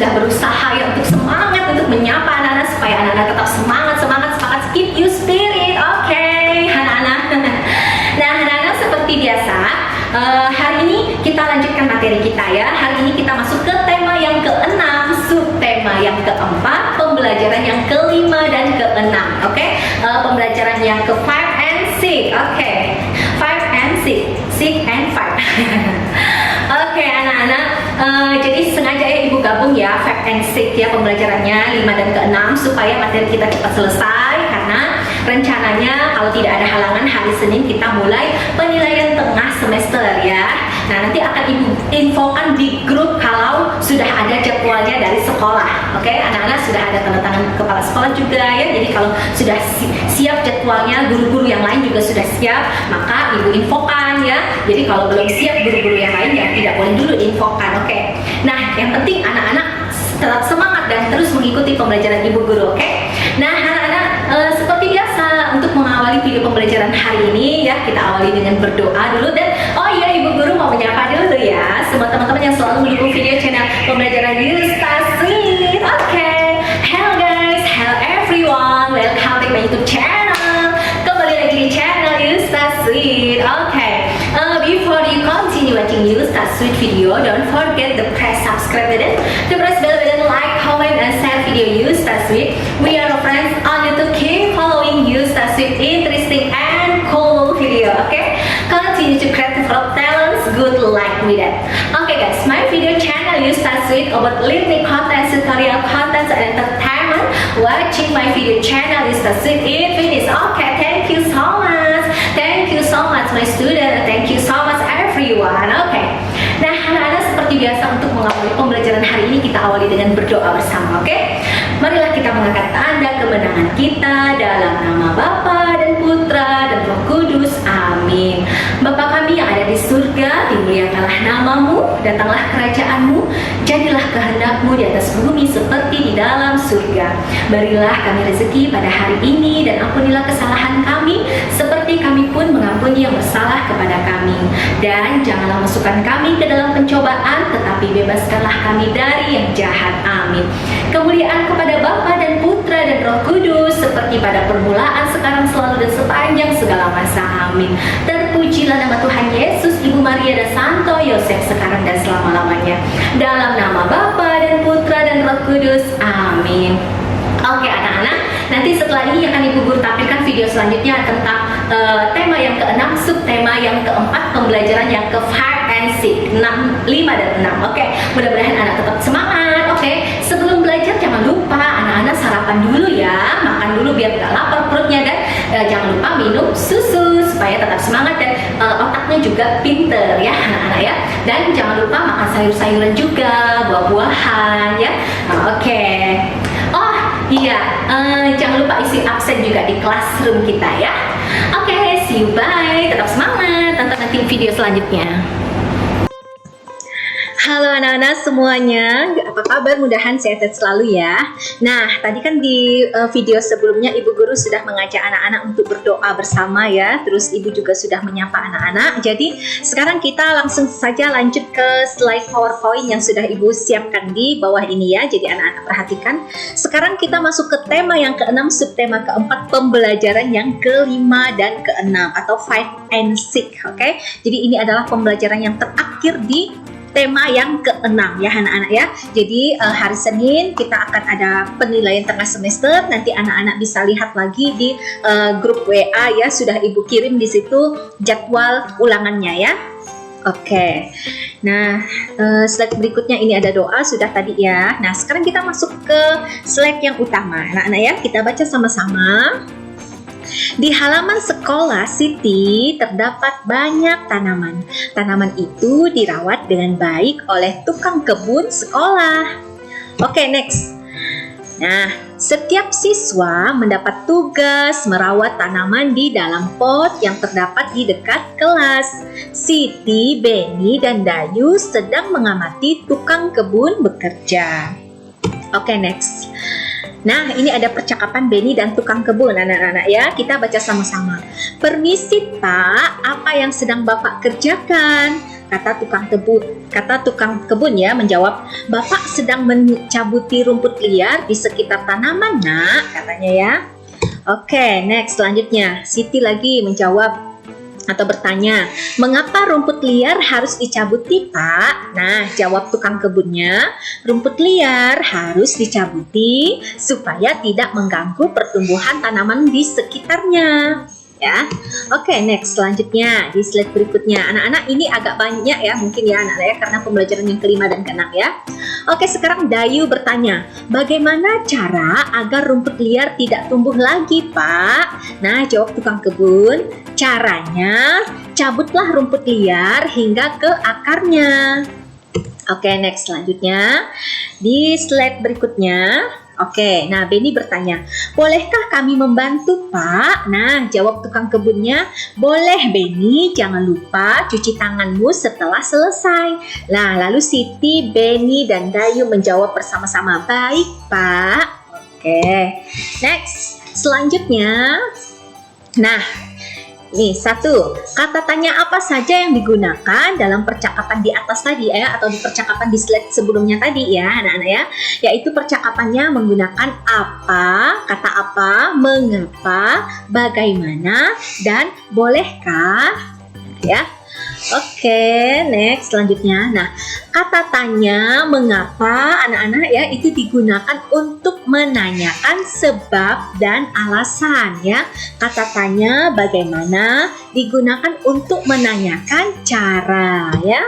sudah berusaha ya untuk semangat untuk menyapa anak-anak supaya anak-anak tetap semangat, keep you spirit. Oke, anak-anak. Nah, anak-anak seperti biasa, hari ini kita lanjutkan materi kita ya. Hari ini kita masuk ke tema yang ke-6, subtema yang ke-4, pembelajaran yang ke-5 dan ke-6. Oke, pembelajaran yang ke-5 and 6. Oke, 5 and 6 and 5. Oke, anak-anak, jadi sengaja ya Ibu gabung ya 5 and 6 ya pembelajarannya 5 dan ke-6 supaya materi kita cepat selesai, karena rencananya kalau tidak ada halangan hari Senin kita mulai penilaian tengah semester ya. Nah, nanti akan Ibu infokan di grup kalau sudah ada jadwalnya dari sekolah. Oke, anak-anak sudah ada tanda tangan kepala sekolah juga ya. Jadi kalau sudah siap jadwalnya, guru-guru yang lain juga sudah siap, maka Ibu infokan ya. Jadi kalau belum siap guru-guru yang lain ya tidak boleh dulu diinfokan. Oke. Nah, yang penting anak-anak tetap semangat dan terus mengikuti pembelajaran Ibu guru. Oke. Nah, anak-anak, seperti biasa untuk mengawali video pembelajaran hari ini ya, kita awali dengan berdoa dulu. Dan oh iya, Ibu guru mau menyapa dulu ya semua teman-teman yang selalu mendukung video channel pembelajaran Yustasweet. Oke. Hello guys, hello everyone, welcome to my YouTube channel. Kembali lagi di channel Yustasweet. Oke. Before you continue watching Yustasweet video, don't forget to press subscribe button, to press bell button, like, comment, and share video Yustasweet. We are friends on YouTube. Keep following Yustasweet interesting and cool video. Okay, continue to create for talents. Good luck with that. Okay guys, my video channel Yustasweet about learning content, tutorial content, and entertainment. Watching my video channel Yustasweet if it is okay. Thank you so much. Thank you so much my student. Thank you so much everyone. Oke. Nah, anak-anak seperti biasa untuk mengawali pembelajaran hari ini kita awali dengan berdoa bersama. Oke. Marilah kita mengangkat tanda kemenangan kita dalam nama Bapa dan Putra dan Roh Kudus. Amin. Bapa kami yang ada di surga, dimuliakanlah namamu, datanglah kerajaanmu, jadilah kehendak-mu di atas bumi seperti di dalam surga. Berilah kami rezeki pada hari ini dan ampunilah kesalahan kami seperti kami pun mengampuni yang bersalah kepada kami. Dan janganlah masukkan kami ke dalam pencobaan, tetapi bebaskanlah kami dari yang jahat. Amin. Kemuliaan kepada Bapa dan Putra dan Roh Kudus seperti pada permulaan, sekarang, selalu, dan sepanjang segala masa. Amin. Terpujilah nama Tuhan Yesus, Ibu Maria dan Santo Yosef sekarang dan selama-lamanya. Dalam nama Bapa dan Putra dan Roh Kudus. Amin. Oke anak-anak, nanti setelah ini akan Ibu guru tampilkan video selanjutnya tentang tema yang ke-6, subtema yang ke-4, pembelajaran yang ke-5 and 6, 5 dan 6. Oke, mudah-mudahan anak tetap semangat. Oke, sebelum belajar jangan lupa anak-anak sarapan dulu ya, makan dulu biar gak lapar perutnya, dan jangan lupa minum susu supaya tetap semangat dan otaknya juga pinter ya anak-anak ya. Dan jangan lupa makan sayur-sayuran juga, buah-buahan ya. Oke. Oh iya, jangan lupa isi absen juga di classroom kita ya. Oke, see you, bye. Tetap semangat, tonton nanti video selanjutnya. Halo anak-anak semuanya, apa kabar? Mudahan sehat selalu ya. Nah, tadi kan di video sebelumnya Ibu guru sudah mengajak anak-anak untuk berdoa bersama ya. Terus Ibu juga sudah menyapa anak-anak. Jadi sekarang kita langsung saja lanjut ke slide PowerPoint yang sudah Ibu siapkan di bawah ini ya. Jadi anak-anak perhatikan. Sekarang kita masuk ke tema yang ke-6, subtema ke-4, pembelajaran yang ke-5 dan ke-6 atau 5 and 6. Oke. Jadi ini adalah pembelajaran yang terakhir di tema yang ke-6 ya anak-anak ya. Jadi hari Senin kita akan ada penilaian tengah semester. Nanti anak-anak bisa lihat lagi di grup WA ya. Sudah Ibu kirim di situ jadwal ulangannya ya. Oke. Nah, slide berikutnya ini ada doa sudah tadi ya. Nah, sekarang kita masuk ke slide yang utama. Anak-anak ya, kita baca sama-sama. Di halaman sekolah Siti terdapat banyak tanaman. Tanaman itu dirawat dengan baik oleh tukang kebun sekolah. Oke, next. Nah, setiap siswa mendapat tugas merawat tanaman di dalam pot yang terdapat di dekat kelas. Siti, Beni, dan Dayu sedang mengamati tukang kebun bekerja. Oke, next. Nah, ini ada percakapan Beni dan tukang kebun, anak-anak ya. Kita baca sama-sama. Permisi Pak, apa yang sedang Bapak kerjakan? Kata tukang kebun ya menjawab, Bapak sedang mencabuti rumput liar di sekitar tanaman, Nak, katanya ya. Oke, next selanjutnya Siti lagi menjawab atau bertanya, mengapa rumput liar harus dicabuti, Pak? Nah, jawab tukang kebunnya, rumput liar harus dicabuti supaya tidak mengganggu pertumbuhan tanaman di sekitarnya. Ya, oke, next selanjutnya di slide berikutnya. Anak-anak ini agak banyak ya, mungkin ya anak-anak ya, karena pembelajaran yang kelima dan keenam ya. Oke, sekarang Dayu bertanya, bagaimana cara agar rumput liar tidak tumbuh lagi, Pak? Nah, jawab tukang kebun, caranya cabutlah rumput liar hingga ke akarnya. Oke, next selanjutnya di slide berikutnya. Oke, nah Beni bertanya, bolehkah kami membantu, Pak? Nah, jawab tukang kebunnya, boleh Beni, jangan lupa cuci tanganmu setelah selesai. Nah, lalu Siti, Beni, dan Dayu menjawab bersama-sama, baik, Pak. Oke, next, selanjutnya. Nah, nih, satu, kata tanya apa saja yang digunakan dalam percakapan di atas tadi ya, atau di percakapan di slide sebelumnya tadi ya anak-anak ya, yaitu percakapannya menggunakan apa, kata apa, mengapa, bagaimana, dan bolehkah ya. Oke, next selanjutnya. Nah, kata tanya mengapa anak-anak ya itu digunakan untuk menanyakan sebab dan alasan ya. Kata tanya bagaimana digunakan untuk menanyakan cara ya.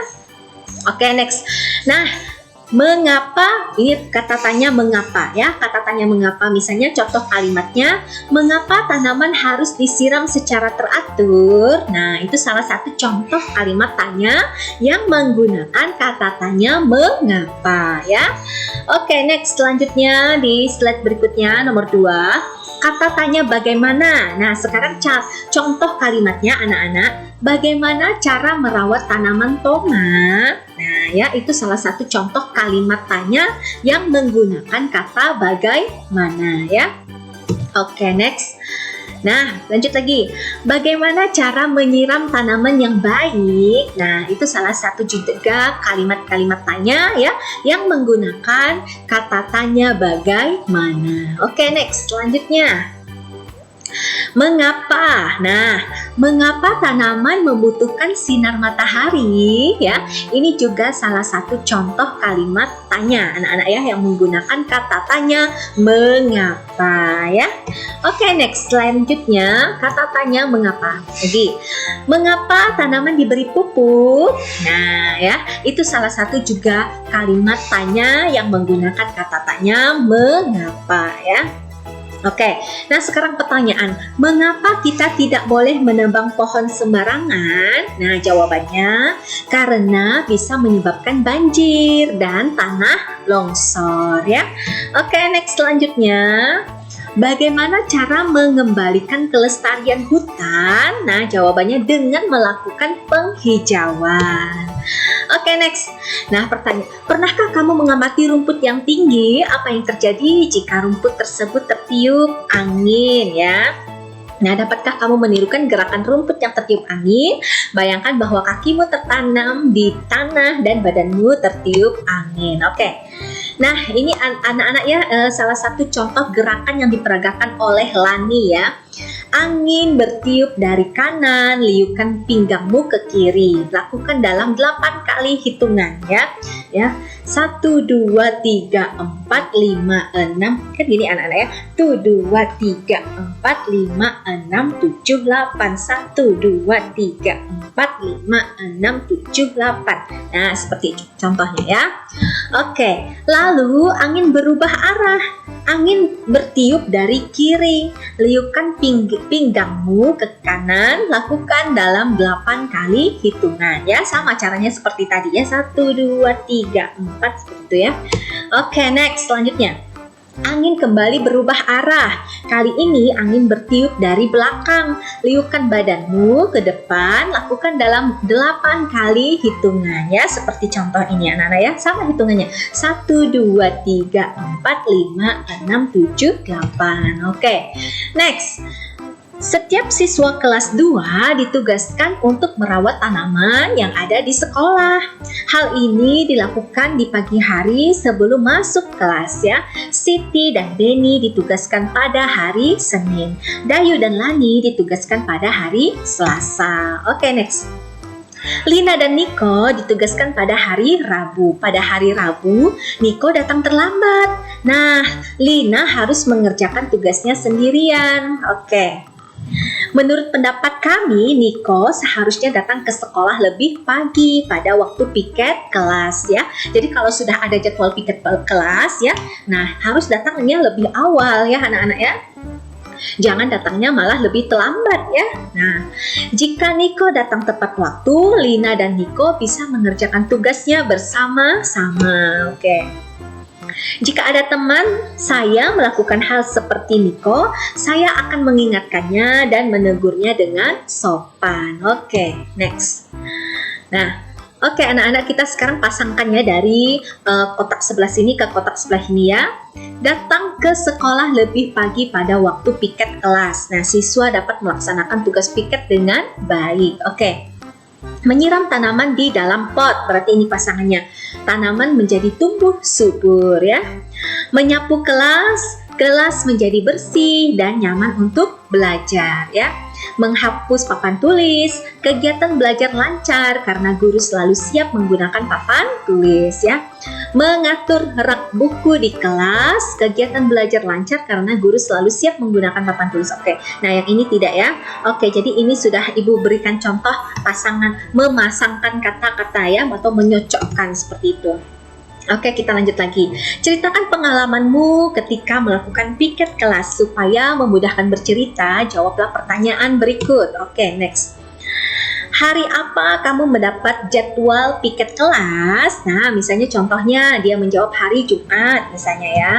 Oke, next. Nah, mengapa, ini kata tanya mengapa ya, kata tanya mengapa, misalnya contoh kalimatnya, mengapa tanaman harus disiram secara teratur. Nah, itu salah satu contoh kalimat tanya yang menggunakan kata tanya mengapa ya. Oke, next selanjutnya di slide berikutnya nomor 2, kata tanya bagaimana. Nah, sekarang contoh kalimatnya anak-anak, bagaimana cara merawat tanaman tomat. Nah, ya itu salah satu contoh kalimat tanya yang menggunakan kata bagaimana ya. Oke, next. Nah, lanjut lagi. Bagaimana cara menyiram tanaman yang baik? Nah, itu salah satu juga kalimat-kalimat tanya ya yang menggunakan kata tanya bagaimana. Oke, next. Selanjutnya. Mengapa? Nah, mengapa tanaman membutuhkan sinar matahari ya? Ini juga salah satu contoh kalimat tanya anak-anak ya yang menggunakan kata tanya mengapa ya. Oke, next selanjutnya kata tanya mengapa. Jadi, mengapa tanaman diberi pupuk? Nah, ya, itu salah satu juga kalimat tanya yang menggunakan kata tanya mengapa ya. Oke, nah sekarang pertanyaan, mengapa kita tidak boleh menebang pohon sembarangan? Nah, jawabannya karena bisa menyebabkan banjir dan tanah longsor ya. Oke, next selanjutnya. Bagaimana cara mengembalikan kelestarian hutan? Nah, jawabannya dengan melakukan penghijauan. Oke, next. Nah, pertanyaan, pernahkah kamu mengamati rumput yang tinggi? Apa yang terjadi jika rumput tersebut tertiup angin ya? Nah, dapatkah kamu menirukan gerakan rumput yang tertiup angin? Bayangkan bahwa kakimu tertanam di tanah dan badanmu tertiup angin. Oke. Nah, ini anak-anak ya salah satu contoh gerakan yang diperagakan oleh Lani ya. Angin bertiup dari kanan, liukan pinggangmu ke kiri. Lakukan dalam 8 kali hitungan ya. Ya. 1 2 3 4 5 6 kan gini anak-anak ya. 1 2 3 4 5 6 7 8 1 2 3 4 5 6 7 8. Nah, seperti itu contohnya ya. Oke, lalu angin berubah arah. Angin bertiup dari kiri. Liupkan pinggangmu ke kanan. Lakukan dalam 8 kali hitungan ya. Sama caranya seperti tadi ya. 1 2 3 4 seperti itu ya. Oke, next selanjutnya. Angin kembali berubah arah. Kali ini angin bertiup dari belakang. Liupkan badanmu ke depan. Lakukan dalam 8 kali hitungan ya. Seperti contoh ini anak-anak ya. Sama hitungannya. 1, 2, 3, 4, 5, 6, 7, 8. Oke. Next. Setiap siswa kelas 2 ditugaskan untuk merawat tanaman yang ada di sekolah. Hal ini dilakukan di pagi hari sebelum masuk kelas ya. Siti dan Beni ditugaskan pada hari Senin. Dayu dan Lani ditugaskan pada hari Selasa. Oke, next. Lina dan Niko ditugaskan pada hari Rabu. Pada hari Rabu, Niko datang terlambat. Nah, Lina harus mengerjakan tugasnya sendirian. Oke. Menurut pendapat kami, Niko seharusnya datang ke sekolah lebih pagi pada waktu piket kelas ya. Jadi kalau sudah ada jadwal piket kelas ya, nah harus datangnya lebih awal ya anak-anak ya. Jangan datangnya malah lebih terlambat ya. Nah, jika Niko datang tepat waktu, Lina dan Niko bisa mengerjakan tugasnya bersama-sama. Oke. Jika ada teman saya melakukan hal seperti Niko, saya akan mengingatkannya dan menegurnya dengan sopan. Oke, next. Nah, oke anak-anak, kita sekarang pasangkannya dari kotak sebelah sini ke kotak sebelah ini ya. Datang ke sekolah lebih pagi pada waktu piket kelas. Nah, siswa dapat melaksanakan tugas piket dengan baik. Oke. Menyiram tanaman di dalam pot, berarti ini pasangannya. Tanaman menjadi tumbuh subur ya. Menyapu kelas menjadi bersih dan nyaman untuk belajar ya. Menghapus papan tulis, kegiatan belajar lancar karena guru selalu siap menggunakan papan tulis ya. Mengatur rak buku di kelas, kegiatan belajar lancar karena guru selalu siap menggunakan papan tulis. Oke, nah yang ini tidak ya. Oke, jadi ini sudah Ibu berikan contoh pasangan memasangkan kata-kata ya, atau menyocokkan seperti itu. Oke, kita lanjut lagi. Ceritakan pengalamanmu ketika melakukan piket kelas. Supaya memudahkan bercerita, jawablah pertanyaan berikut. Oke, next. Hari apa kamu mendapat jadwal piket kelas? Nah, misalnya contohnya dia menjawab hari Jumat misalnya ya.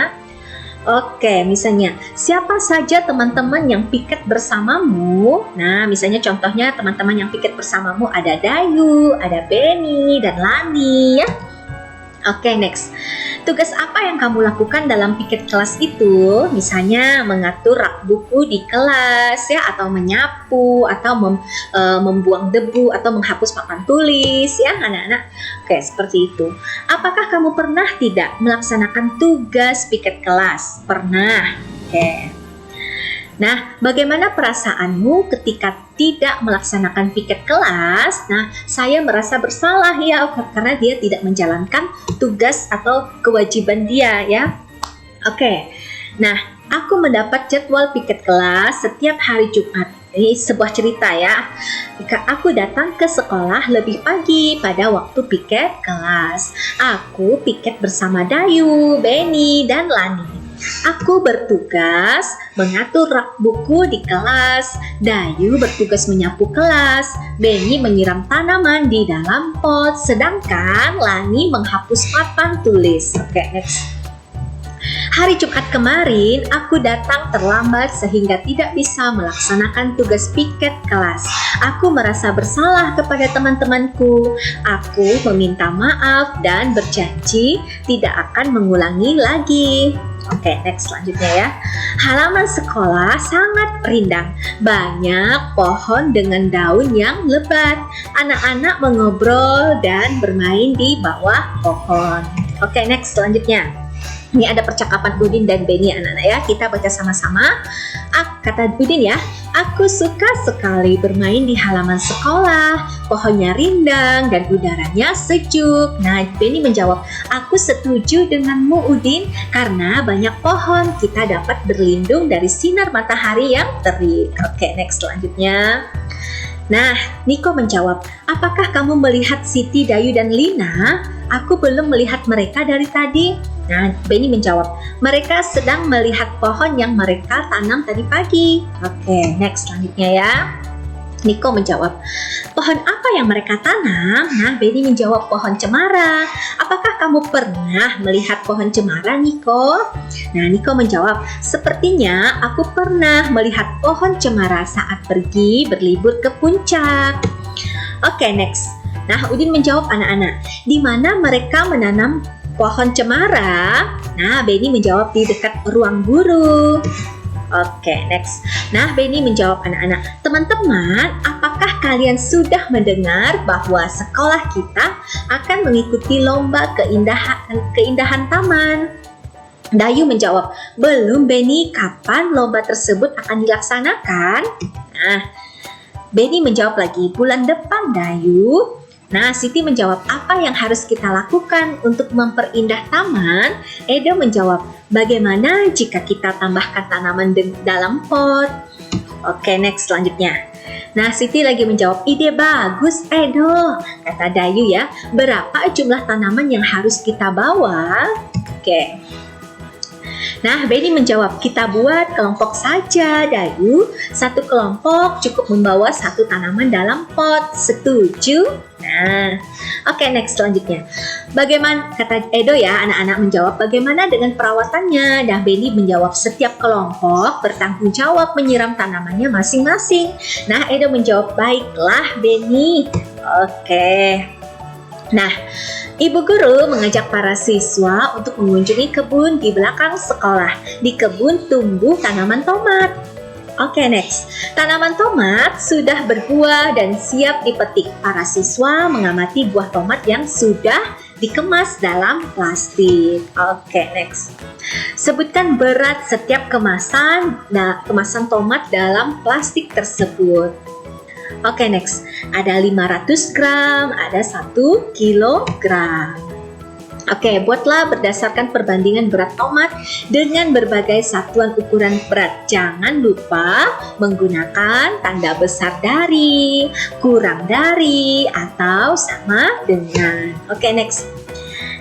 Oke, misalnya siapa saja teman-teman yang piket bersamamu? Nah, misalnya contohnya teman-teman yang piket bersamamu ada Dayu, ada Beni, dan Lani ya. Oke, next. Tugas apa yang kamu lakukan dalam piket kelas itu? Misalnya mengatur rak buku di kelas ya, atau menyapu, atau membuang debu, atau menghapus papan tulis ya anak-anak. Oke, seperti itu. Apakah kamu pernah tidak melaksanakan tugas piket kelas? Pernah. Oke. Nah, bagaimana perasaanmu ketika tidak melaksanakan piket kelas? Nah, saya merasa bersalah ya, karena dia tidak menjalankan tugas atau kewajiban dia ya. Oke, nah aku mendapat jadwal piket kelas setiap hari Jumat. Ini sebuah cerita ya. Jika aku datang ke sekolah lebih pagi pada waktu piket kelas, aku piket bersama Dayu, Beni, dan Lani. Aku bertugas mengatur rak buku di kelas, Dayu bertugas menyapu kelas, Beni menyiram tanaman di dalam pot, sedangkan Lani menghapus papan tulis. Oke, next. Hari Jumat kemarin, aku datang terlambat sehingga tidak bisa melaksanakan tugas piket kelas. Aku merasa bersalah kepada teman-temanku. Aku meminta maaf dan berjanji tidak akan mengulangi lagi. Oke, next selanjutnya ya. Halaman sekolah sangat rindang. Banyak pohon dengan daun yang lebat. Anak-anak mengobrol dan bermain di bawah pohon. Oke, next selanjutnya. Ini ada percakapan Udin dan Beni anak-anak ya. Kita baca sama-sama. Kata Udin ya, aku suka sekali bermain di halaman sekolah. Pohonnya rindang dan udaranya sejuk. Nah, Beni menjawab, aku setuju denganmu Udin, karena banyak pohon kita dapat berlindung dari sinar matahari yang terik. Oke, next selanjutnya. Nah, Niko menjawab, apakah kamu melihat Siti, Dayu, dan Lina? Aku belum melihat mereka dari tadi. Nah, Beni menjawab, mereka sedang melihat pohon yang mereka tanam tadi pagi. Oke, next selanjutnya ya. Niko menjawab, pohon apa yang mereka tanam? Nah, Beni menjawab, pohon cemara. Apakah kamu pernah melihat pohon cemara, Niko? Nah, Niko menjawab, sepertinya aku pernah melihat pohon cemara saat pergi berlibur ke puncak. Oke, next. Nah, Udin menjawab anak-anak, di mana mereka menanam pohon cemara? Nah, Beni menjawab di dekat ruang guru. Oke, next. Nah, Benny menjawab anak-anak, teman-teman, apakah kalian sudah mendengar bahwa sekolah kita akan mengikuti lomba keindahan taman? Dayu menjawab, belum Benny, kapan lomba tersebut akan dilaksanakan? Nah, Benny menjawab lagi, bulan depan Dayu. Nah, Siti menjawab, apa yang harus kita lakukan untuk memperindah taman? Edo menjawab, bagaimana jika kita tambahkan tanaman dalam pot? Oke, next selanjutnya. Nah, Siti lagi menjawab, ide bagus Edo. Kata Dayu ya, berapa jumlah tanaman yang harus kita bawa? Oke. Nah, Benny menjawab, kita buat kelompok saja, Dayu. Satu kelompok cukup membawa satu tanaman dalam pot. Setuju? Nah, oke, next selanjutnya. Bagaimana, kata Edo ya, anak-anak menjawab, bagaimana dengan perawatannya? Nah, Benny menjawab, setiap kelompok bertanggung jawab menyiram tanamannya masing-masing. Nah, Edo menjawab, baiklah Benny. Oke. Nah, Ibu guru mengajak para siswa untuk mengunjungi kebun di belakang sekolah. Di kebun tumbuh tanaman tomat. Oke, next. Tanaman tomat sudah berbuah dan siap dipetik. Para siswa mengamati buah tomat yang sudah dikemas dalam plastik. Oke, next. Sebutkan berat setiap kemasan tomat dalam plastik tersebut. Oke, next. Ada 500 gram, ada 1 kilogram. Oke, buatlah berdasarkan perbandingan berat tomat dengan berbagai satuan ukuran berat. Jangan lupa menggunakan tanda besar dari, kurang dari, atau sama dengan. Oke, next.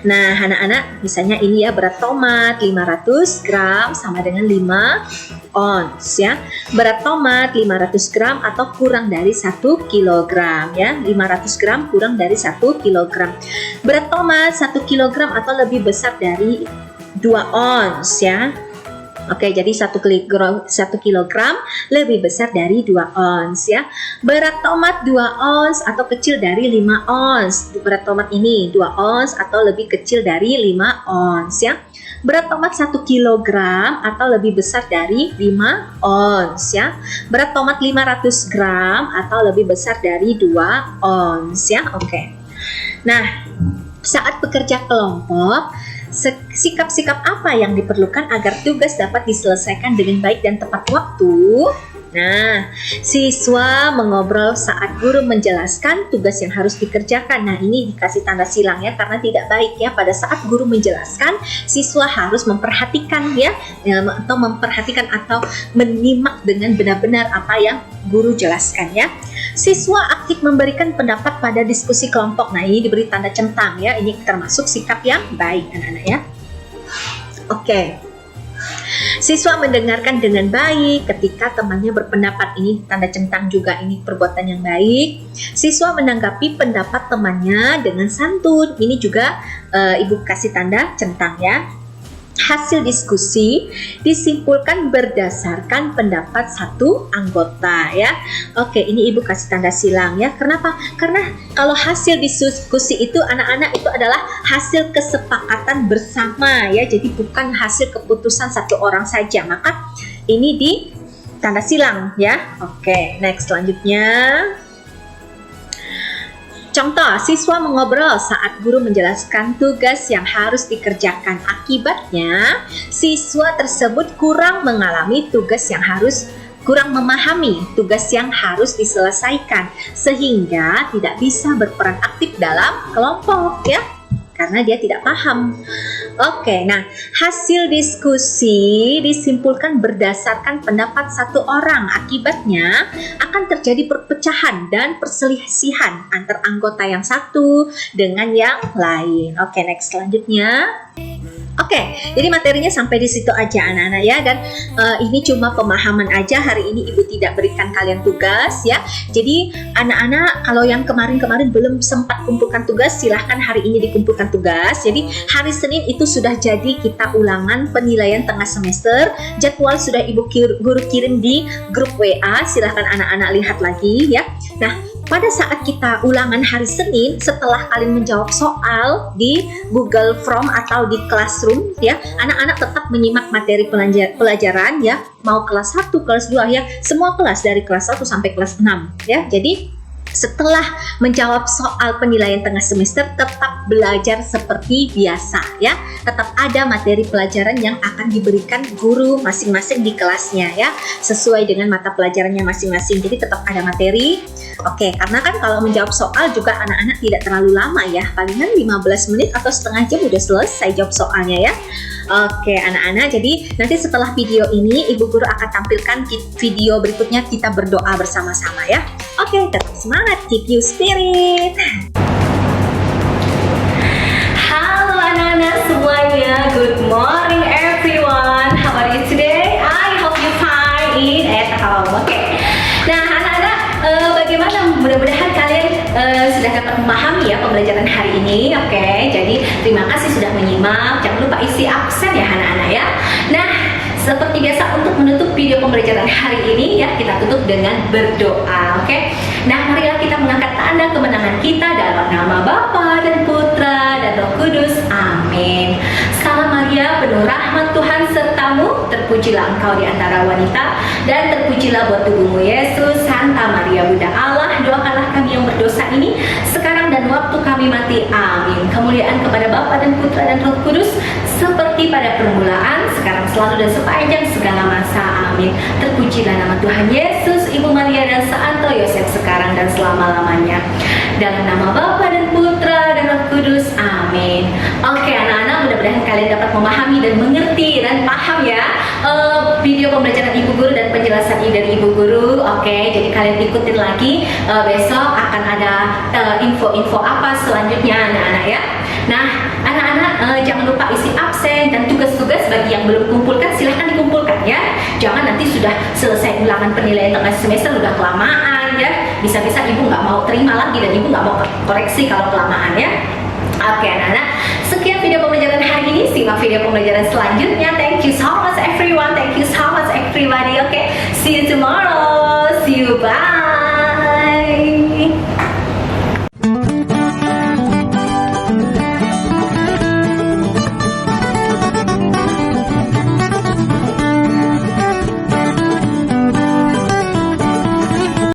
Nah, anak-anak, misalnya ini ya berat tomat 500 gram sama dengan 5 ons ya. Berat tomat 500 gram atau kurang dari 1 kilogram ya. 500 gram kurang dari 1 kilogram. Berat tomat 1 kilogram atau lebih besar dari 2 ons ya. Oke, jadi 1 kilogram lebih besar dari 2 ons ya. Berat tomat 2 ons atau kecil dari 5 ons. Berat tomat ini 2 ons atau lebih kecil dari 5 ons ya. Berat tomat 1 kilogram atau lebih besar dari 5 ons ya. Berat tomat 500 gram atau lebih besar dari 2 ons ya. Oke. Nah, saat bekerja kelompok, sikap-sikap apa yang diperlukan agar tugas dapat diselesaikan dengan baik dan tepat waktu? Nah, siswa mengobrol saat guru menjelaskan tugas yang harus dikerjakan. Nah, ini dikasih tanda silang ya, karena tidak baik ya. Pada saat guru menjelaskan, siswa harus memperhatikan ya, atau menyimak dengan benar-benar apa yang guru jelaskan ya. Siswa aktif memberikan pendapat pada diskusi kelompok. Nah, ini diberi tanda centang ya. Ini termasuk sikap yang baik anak-anak ya. Oke. Siswa mendengarkan dengan baik ketika temannya berpendapat. Ini tanda centang juga, ini perbuatan yang baik. Siswa menanggapi pendapat temannya dengan santun. Ini juga ibu kasih tanda centang ya. Hasil diskusi disimpulkan berdasarkan pendapat satu anggota ya. Oke, ini ibu kasih tanda silang ya. Kenapa? Karena kalau hasil diskusi itu anak-anak itu adalah hasil kesepakatan bersama ya. Jadi bukan hasil keputusan satu orang saja. Maka ini di tanda silang ya. Oke, next selanjutnya. Contoh, siswa mengobrol saat guru menjelaskan tugas yang harus dikerjakan. Akibatnya, siswa tersebut kurang memahami tugas yang harus diselesaikan, sehingga tidak bisa berperan aktif dalam kelompok ya, karena dia tidak paham. Oke, nah hasil diskusi disimpulkan berdasarkan pendapat satu orang. Akibatnya akan terjadi perpecahan dan perselisihan antar anggota yang satu dengan yang lain. Oke, next selanjutnya. Oke, jadi materinya sampai di situ aja anak-anak ya, dan ini cuma pemahaman aja. Hari ini ibu tidak berikan kalian tugas ya. Jadi anak-anak kalau yang kemarin-kemarin belum sempat kumpulkan tugas, silahkan hari ini dikumpulkan tugas. Jadi hari Senin itu sudah jadi kita ulangan penilaian tengah semester. Jadwal sudah ibu guru kirim di grup WA. Silahkan anak-anak lihat lagi ya. Nah, pada saat kita ulangan hari Senin, setelah kalian menjawab soal di Google Form atau di Classroom ya, anak-anak tetap menyimak materi pelajaran ya, mau kelas 1, kelas 2 ya, semua kelas dari kelas 1 sampai kelas 6 ya. Jadi setelah menjawab soal penilaian tengah semester, tetap belajar seperti biasa ya. Tetap ada materi pelajaran yang akan diberikan guru masing-masing di kelasnya ya, sesuai dengan mata pelajarannya masing-masing. Jadi tetap ada materi. Oke, karena kan kalau menjawab soal juga anak-anak tidak terlalu lama ya, palingan 15 menit atau setengah jam udah selesai jawab soalnya ya. Oke anak-anak, jadi nanti setelah video ini Ibu Guru akan tampilkan video berikutnya, kita berdoa bersama-sama ya. Oke, tetap semangat, keep you spirit. Halo anak-anak semuanya, good morning everyone. How are you today? I hope you fine at home. Oke. Nah anak-anak, bagaimana? Mudah-mudahan kalian sudah dapat memahami ya pembelajaran hari ini. Oke, jadi terima kasih sudah menyimak. Jangan lupa isi absen ya anak-anak ya. Nah, seperti biasa untuk menutup video pembelajaran hari ini ya, kita tutup dengan berdoa. Oke. Nah, marilah kita mengangkat tanda kemenangan kita dalam nama Bapa dan Putra dan Roh Kudus. Amin. Salam Maria, penuh rahmat Tuhan sertamu, terpujilah engkau di antara wanita dan terpujilah buah tubuhmu Yesus. Santa Maria Bunda Allah, doakanlah kami yang berdosa ini sekarang dan waktu kami mati. Amin. Kemuliaan kepada Bapa dan Putra dan Roh Kudus seperti pada permulaan, sekarang, selalu dan sepanjang segala masa. Amin. Terpujilah nama Tuhan Yesus, Ibu Maria dan Santo Yosef sekarang dan selama-lamanya. Dalam nama Bapa dan Putra dan Roh Kudus. Amin. Oke anak-anak, mudah-mudahan kalian dapat memahami dan mengerti dan paham ya video pembelajaran Ibu Guru dan penjelasan dari Ibu Guru. Oke, jadi kalian ikutin lagi, besok akan ada info-info apa selanjutnya anak-anak ya. Nah anak-anak, jangan lupa isi absen dan tugas-tugas bagi yang belum kumpulkan silahkan dikumpulkan ya. Jangan nanti sudah selesai ulangan penilaian tengah semester udah kelamaan ya, bisa-bisa ibu nggak mau terima lagi dan ibu nggak mau koreksi kalau kelamaan ya. Oke anak-anak, sekian video pembelajaran hari ini. Simak video pembelajaran selanjutnya. Thank you so much everyone, thank you so much everybody. Okay, see you tomorrow, see you, bye.